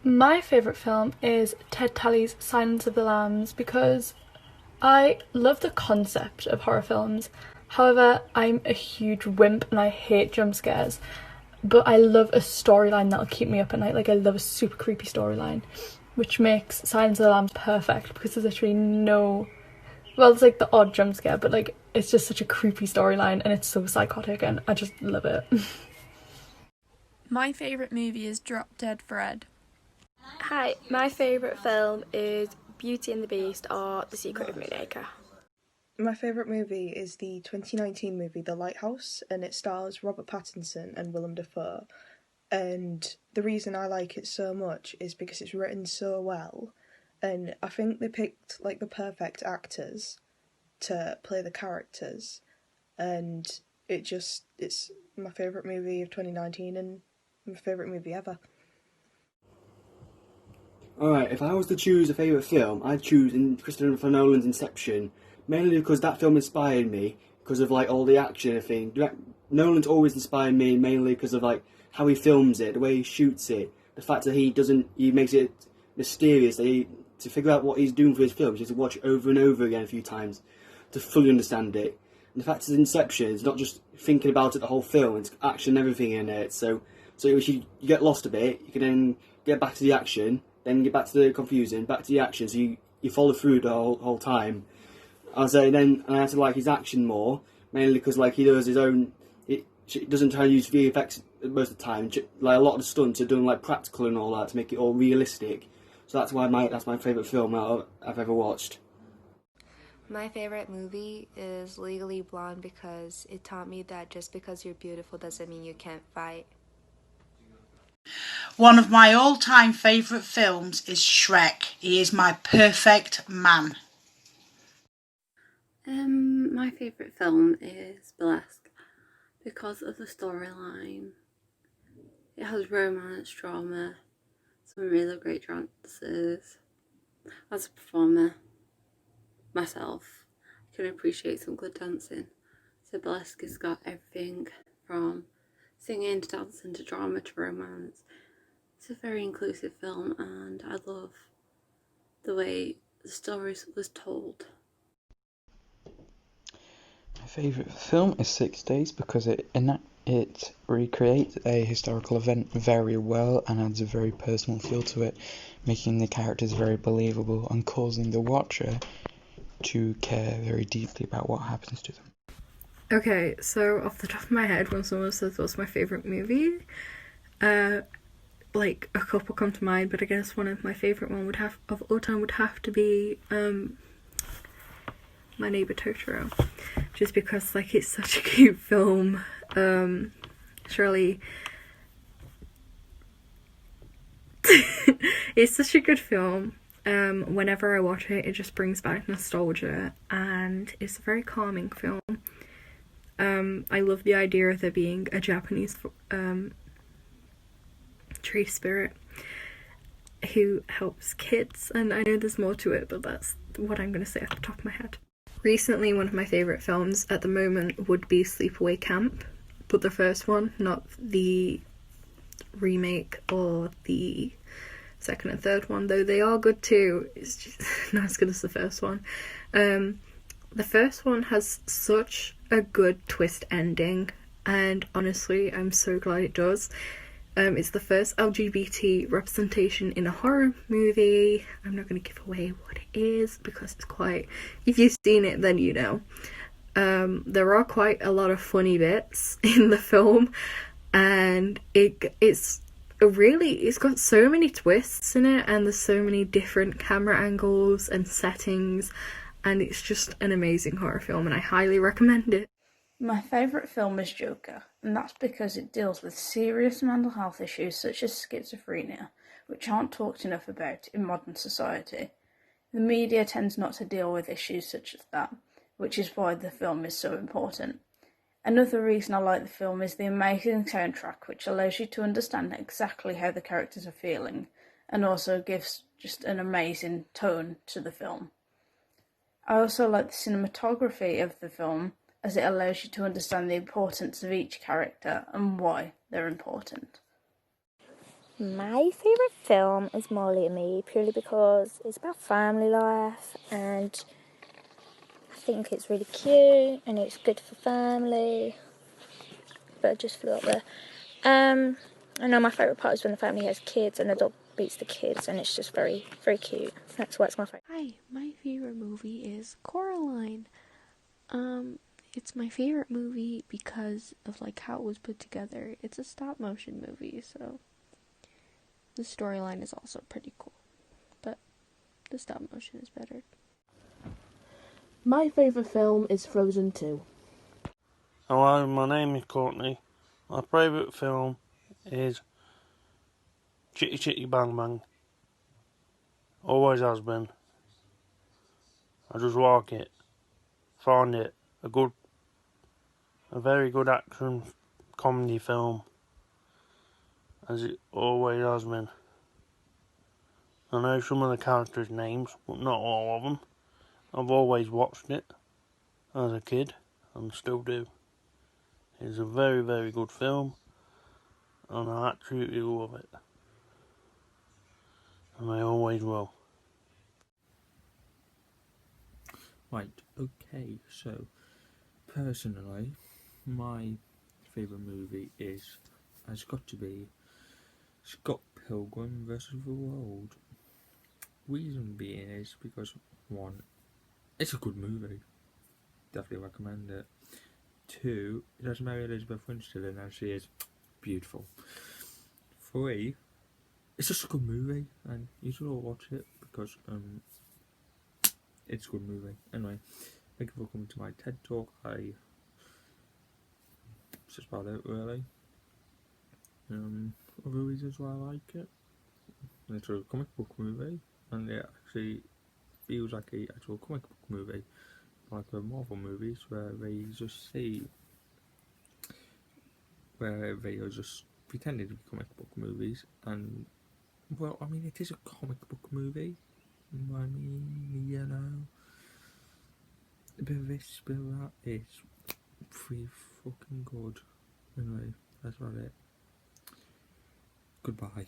My favourite film is Ted Tally's Silence of the Lambs because I love the concept of horror films. However, I'm a huge wimp and I hate jump scares. But I love a storyline that'll keep me up at night. Like, I love a super creepy storyline, which makes Silence of the Lambs perfect because there's literally no. Well, it's like the odd jump scare, but like it's just such a creepy storyline and it's so psychotic and I just love it. My favourite movie is Drop Dead Fred. Hi, my favourite film is Beauty and the Beast or The Secret of Moonacre. My favourite movie is the 2019 movie The Lighthouse, and it stars Robert Pattinson and Willem Dafoe. And the reason I like it so much is because it's written so well, and I think they picked like the perfect actors to play the characters, and it's my favourite movie of 2019 and my favourite movie ever. Alright, if I was to choose a favourite film, I'd choose Christopher Nolan's Inception, mainly because that film inspired me, because of like all the action and everything. Nolan's always inspired me, mainly because of like how he films it, the way he shoots it, the fact that he makes it mysterious, to figure out what he's doing for his films, you have to watch it over and over again a few times to fully understand it. And the fact that Inception, it's not just thinking about it the whole film, it's action and everything in it, so if you get lost a bit, you can then get back to the action, then get back to the confusing, back to the action, so you follow through the whole time. I say then I have to like his action more, mainly because like he does his own. It doesn't try to use VFX most of the time. Like a lot of the stunts are done like practical and all that to make it all realistic. So that's why that's my favourite film I've ever watched. My favourite movie is Legally Blonde because it taught me that just because you're beautiful doesn't mean you can't fight. One of my all-time favourite films is Shrek. He is my perfect man. My favourite film is Burlesque because of the storyline. It has romance, drama, some really great dancers. As a performer, myself, I can appreciate some good dancing. So Burlesque has got everything from singing to dancing to drama to romance. It's a very inclusive film and I love the way the story was told. My favourite film is 6 Days because it recreates a historical event very well and adds a very personal feel to it, making the characters very believable and causing the watcher to care very deeply about what happens to them. Okay, so off the top of my head, when someone says what's my favourite movie, like a couple come to mind, but I guess one of my favourite of all time would have to be My Neighbour Totoro, just because like it's such a cute film. Surely it's such a good film. Whenever I watch it, it just brings back nostalgia, and it's a very calming film. I love the idea of there being a Japanese tree spirit who helps kids, and I know there's more to it, but that's what I'm going to say off the top of my head. Recently, one of my favourite films at the moment would be Sleepaway Camp, but the first one, not the remake or the second and third one, though they are good too. It's just not as good as the first one. The first one has such a good twist ending, and honestly, I'm so glad it does. It's the first LGBT representation in a horror movie. I'm not going to give away what it is because it's quite... If you've seen it, then you know. There are quite a lot of funny bits in the film, and it's got so many twists in it, and there's so many different camera angles and settings, and it's just an amazing horror film, and I highly recommend it. My favourite film is Joker, and that's because it deals with serious mental health issues such as schizophrenia, which aren't talked enough about in modern society. The media tends not to deal with issues such as that, which is why the film is so important. Another reason I like the film is the amazing soundtrack, which allows you to understand exactly how the characters are feeling, and also gives just an amazing tone to the film. I also like the cinematography of the film, as it allows you to understand the importance of each character and why they're important. My favourite film is Molly and Me, purely because it's about family life and I think it's really cute and it's good for family. But I just flew up there. I know my favourite part is when the family has kids and the dog beats the kids and it's just very, very cute. That's why it's my favourite. Hi, my favorite movie is Coraline. It's my favorite movie because of like how it was put together. It's a stop motion movie, so the storyline is also pretty cool. But the stop motion is better. My favourite film is Frozen 2. Hello, my name is Courtney. My favourite film is Chitty Chitty Bang Bang. Always has been. I just like it. Find it a very good action comedy film, as it always has been. I know some of the characters' names, but not all of them. I've always watched it as a kid, and still do. It's a very, very good film, and I absolutely love it. And I always will. Right, okay, so personally, my favourite movie has got to be Scott Pilgrim vs. the World. Reason being is because, one, it's a good movie, definitely recommend it. Two, it has Mary Elizabeth Winstead in and she is beautiful. Three, it's just a good movie and you should all watch it because it's a good movie. Anyway, thank you for coming to my TED Talk. That's just about it really. Other reasons why I like it. It's a comic book movie and it actually feels like an actual comic book movie. Like the Marvel movies where they are just pretending to be comic book movies, and well, I mean, it is a comic book movie. I mean, you know, a bit of this, a bit of that. It's pretty fucking good. Anyway, that's about it. Goodbye.